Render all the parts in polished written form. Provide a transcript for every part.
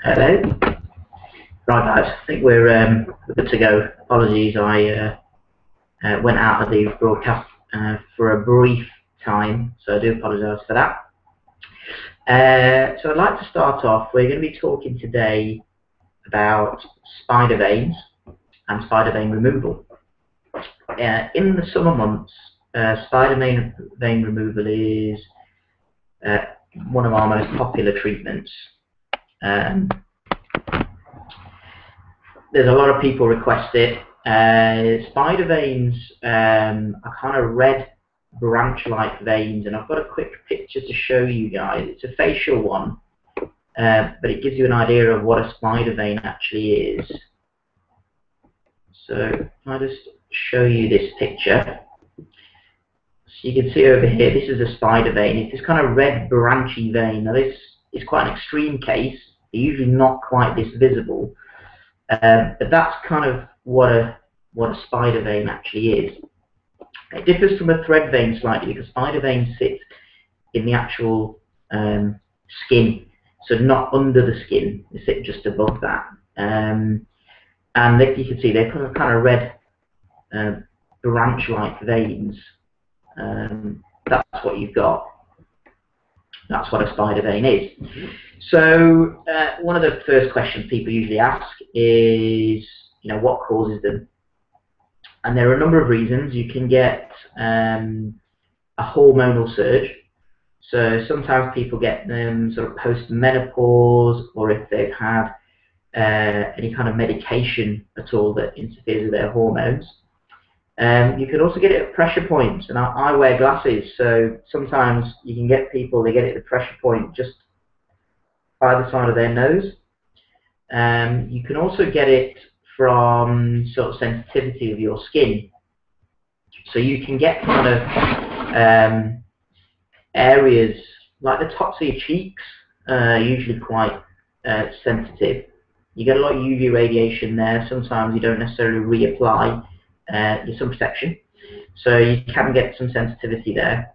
Hello. Right, guys. I think we're good to go. Apologies, I went out of the broadcast for a brief time, so I do apologise for that. So I'd like to start off. We're going to be talking today about spider veins and spider vein removal. In the summer months, spider vein removal is one of our most popular treatments. There's a lot of people request it. Spider veins are kind of red branch-like veins, and I've got a quick picture to show you guys. It's a facial one, but it gives you an idea of what a spider vein actually is. So I'll just show you this picture. So you can see over here, this is a spider vein. It's this kind of red branchy vein. Now this is quite an extreme case. They're usually not quite this visible. But that's kind of what a spider vein actually is. It differs from a thread vein slightly because spider veins sit in the actual skin, so not under the skin. They sit just above that. And you can see they're kind of red branch-like veins. That's what you've got. That's what a spider vein is. So one of the first questions people usually ask is, what causes them? And there are a number of reasons. You can get a hormonal surge. So sometimes people get them sort of post-menopause, or if they've had any kind of medication at all that interferes with their hormones. You can also get it at pressure points, and I wear glasses, so sometimes you can get people, they get it at the pressure point just by the side of their nose. You can also get it from sort of sensitivity of your skin. So you can get kind of areas like the tops of your cheeks, usually quite sensitive. You get a lot of UV radiation there. Sometimes you don't necessarily reapply your sun protection, so you can get some sensitivity there.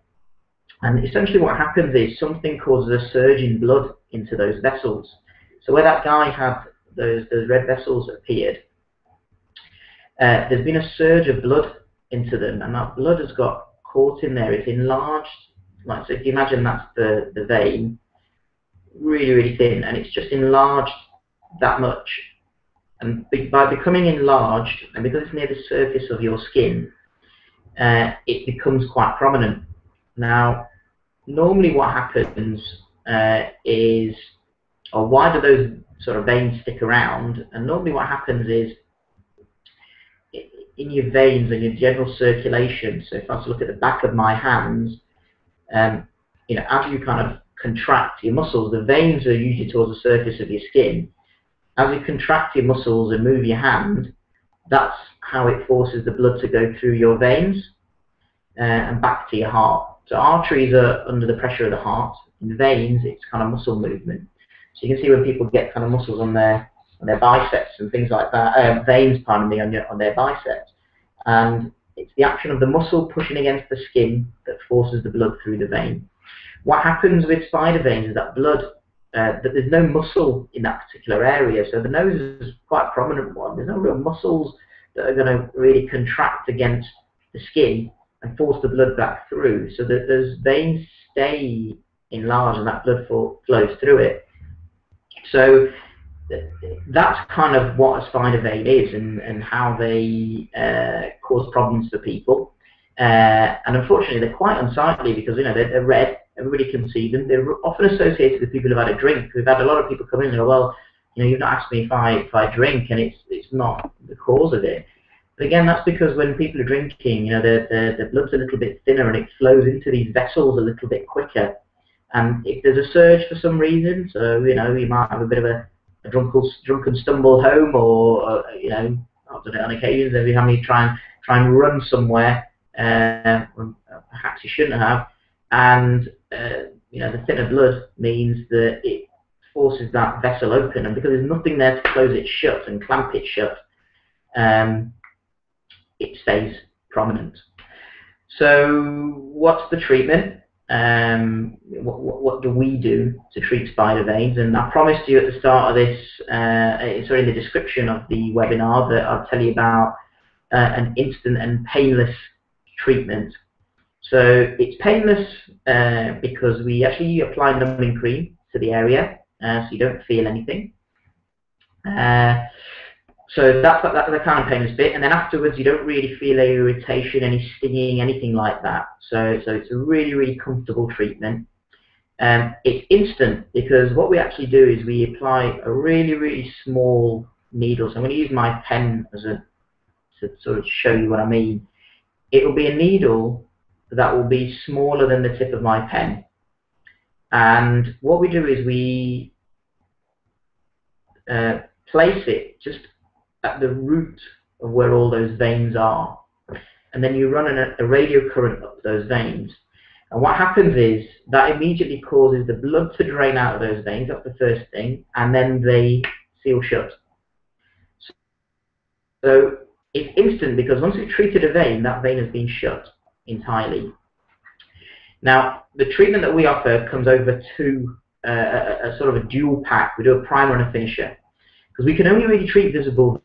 And essentially what happens is something causes a surge in blood into those vessels. So where that guy had those red vessels appeared, there's been a surge of blood into them, and that blood has got caught in there. It's enlarged, like, so if you imagine that's the vein, really, really thin, and it's just enlarged that much. And by becoming enlarged, and because it's near the surface of your skin, it becomes quite prominent. Now, normally what happens is, or why do those sort of veins stick around? And normally what happens is, in your veins and your general circulation, so if I was to look at the back of my hands, as you kind of contract your muscles, the veins are usually towards the surface of your skin. As you contract your muscles and move your hand, that's how it forces the blood to go through your veins and back to your heart. So arteries are under the pressure of the heart. In veins, it's kind of muscle movement. So you can see when people get kind of muscles on their biceps and things like that, veins, pardon me, on their biceps. And it's the action of the muscle pushing against the skin that forces the blood through the vein. What happens with spider veins is that blood, that there's no muscle in that particular area, so the nose is quite a prominent one. There's no real muscles that are going to really contract against the skin and force the blood back through, so that those veins stay enlarged and that blood flows through it. So that's kind of what a spider vein is, and how they cause problems for people. And unfortunately, they're quite unsightly because they're red. Everybody can see them. They're often associated with people who've had a drink. We've had a lot of people come in and go, well, you've not asked me if I drink, and it's not the cause of it. But again, that's because when people are drinking, the blood's a little bit thinner and it flows into these vessels a little bit quicker. And if there's a surge for some reason, so you might have a bit of a drunken stumble home, or I've done it on occasions. Every time you try and run somewhere, when perhaps you shouldn't have, and the thinner blood means that it forces that vessel open, and because there's nothing there to close it shut and clamp it shut, it stays prominent. So what's the treatment? what do we do to treat spider veins? And I promised you at the start of this, sorry, in the description of the webinar, that I'll tell you about an instant and painless treatment. So it's painless because we actually apply numbing cream to the area, so you don't feel anything. So that's the kind of painless bit, and then afterwards you don't really feel any irritation, any stinging, anything like that. So it's a really, really comfortable treatment. It's instant because what we actually do is we apply a really, really small needle. So I'm going to use my pen to sort of show you what I mean. It will be a needle that will be smaller than the tip of my pen, and what we do is we place it just at the root of where all those veins are, and then you run a radio current up those veins, and what happens is that immediately causes the blood to drain out of those veins. That's the first thing, and then they seal shut. So it's instant because once we've treated a vein, that vein has been shut entirely. Now the treatment that we offer comes over to a sort of a dual pack. We do a primer and a finisher because we can only really treat visible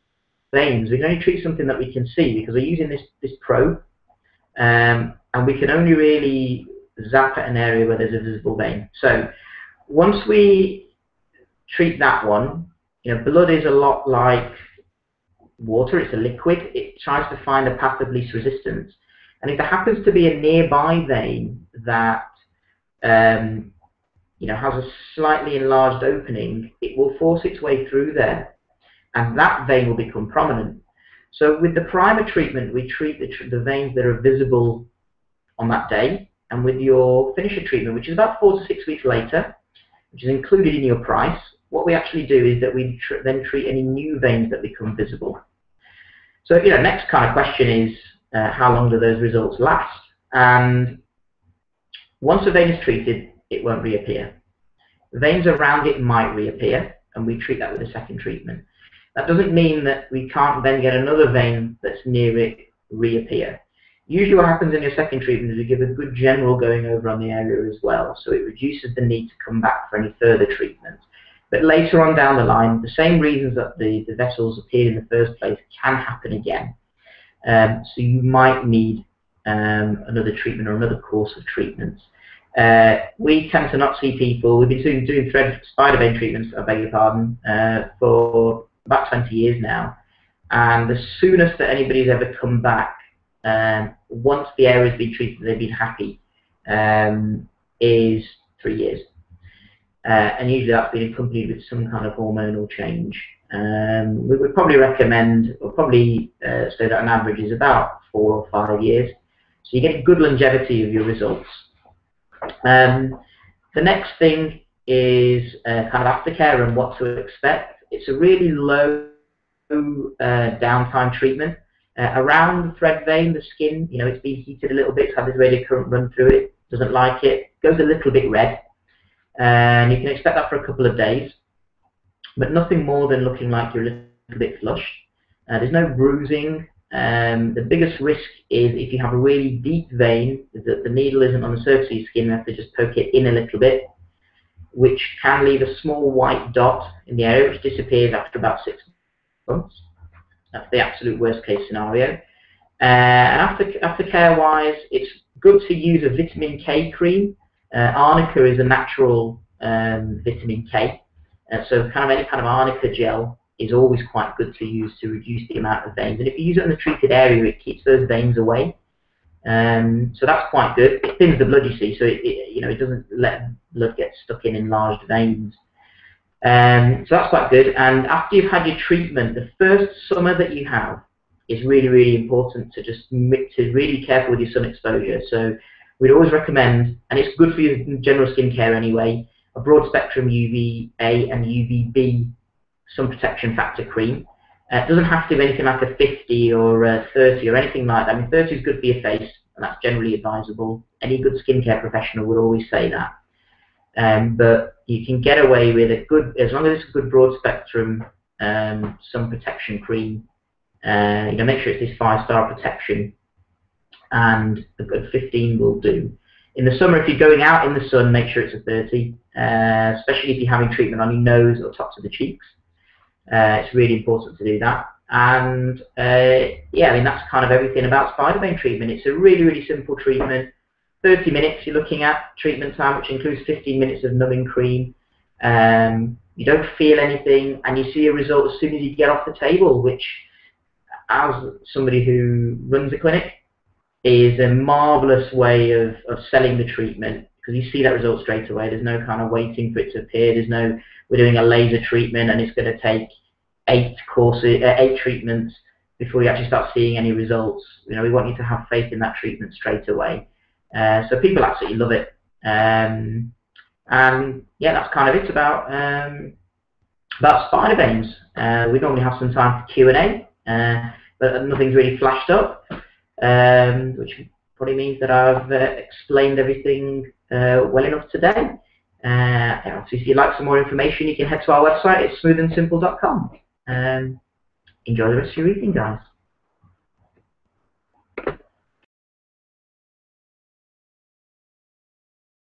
veins. We can only treat something that we can see because we're using this probe, and we can only really zap at an area where there's a visible vein. So once we treat that one, blood is a lot like water. It's a liquid. It tries to find a path of least resistance, and if there happens to be a nearby vein that has a slightly enlarged opening, it will force its way through there, and that vein will become prominent. So with the primer treatment, we treat the veins that are visible on that day, and with your finisher treatment, which is about 4 to 6 weeks later, which is included in your price, what we actually do is that we then treat any new veins that become visible. So next kind of question is, how long do those results last? And once a vein is treated, it won't reappear. Veins around it might reappear, and we treat that with a second treatment. That doesn't mean that we can't then get another vein that's near it reappear. Usually what happens in your second treatment is we give a good general going over on the area as well, so it reduces the need to come back for any further treatment. But later on down the line, the same reasons that the vessels appeared in the first place can happen again. So you might need another treatment or another course of treatments. We tend to not see people. We've been doing spider vein treatments, I beg your pardon, for about 20 years now, and the soonest that anybody's ever come back, once the area's been treated, they've been happy, is 3 years, and usually that's been accompanied with some kind of hormonal change. We would probably recommend, or probably say that an average is about 4 or 5 years, so you get good longevity of your results. The next thing is kind of aftercare and what to expect. It's a really low downtime treatment. Around the thread vein, the skin, it's been heated a little bit, it's had this radio current run through it, doesn't like it, goes a little bit red, and you can expect that for a couple of days, but nothing more than looking like you're a little bit flushed. There's no bruising. The biggest risk is if you have a really deep vein, that the needle isn't on the surface of your skin, you have to just poke it in a little bit, which can leave a small white dot in the area, which disappears after about 6 months. That's the absolute worst case scenario. And aftercare-wise, it's good to use a vitamin K cream. Arnica is a natural vitamin K, so kind of any kind of arnica gel is always quite good to use to reduce the amount of veins. And if you use it in the treated area, it keeps those veins away. So that's quite good. It thins the blood, you see, so it doesn't let blood get stuck in enlarged veins. So that's quite good. And after you've had your treatment, the first summer that you have is really, really important to really be careful with your sun exposure. So we'd always recommend, and it's good for your general skincare anyway, a broad spectrum UVA and UVB sun protection factor cream. It doesn't have to be anything like a 50 or a 30 or anything like that. I mean, 30 is good for your face, and that's generally advisable. Any good skincare professional would always say that. But you can get away with a good, as long as it's a good broad spectrum sun protection cream. Make sure it's this 5-star protection, and a good 15 will do. In the summer, if you're going out in the sun, make sure it's a 30, especially if you're having treatment on your nose or tops of the cheeks. It's really important to do that. And yeah, I mean, that's kind of everything about spider vein treatment. It's a really, really simple treatment. 30 minutes you're looking at treatment time, which includes 15 minutes of numbing cream. You don't feel anything, and you see a result as soon as you get off the table, which, as somebody who runs a clinic, is a marvelous way of selling the treatment, because you see that result straight away. There's no kind of waiting for it to appear. There's no, we're doing a laser treatment and it's going to take 8 treatments before you actually start seeing any results. You know, we want you to have faith in that treatment straight away. So people absolutely love it. And yeah, that's kind of it about spider veins. We normally have some time for Q&A, but nothing's really flashed up. Which probably means that I've explained everything well enough today. Obviously, if you'd like some more information, you can head to our website. It's smoothandsimple.com. Enjoy the rest of your evening, guys.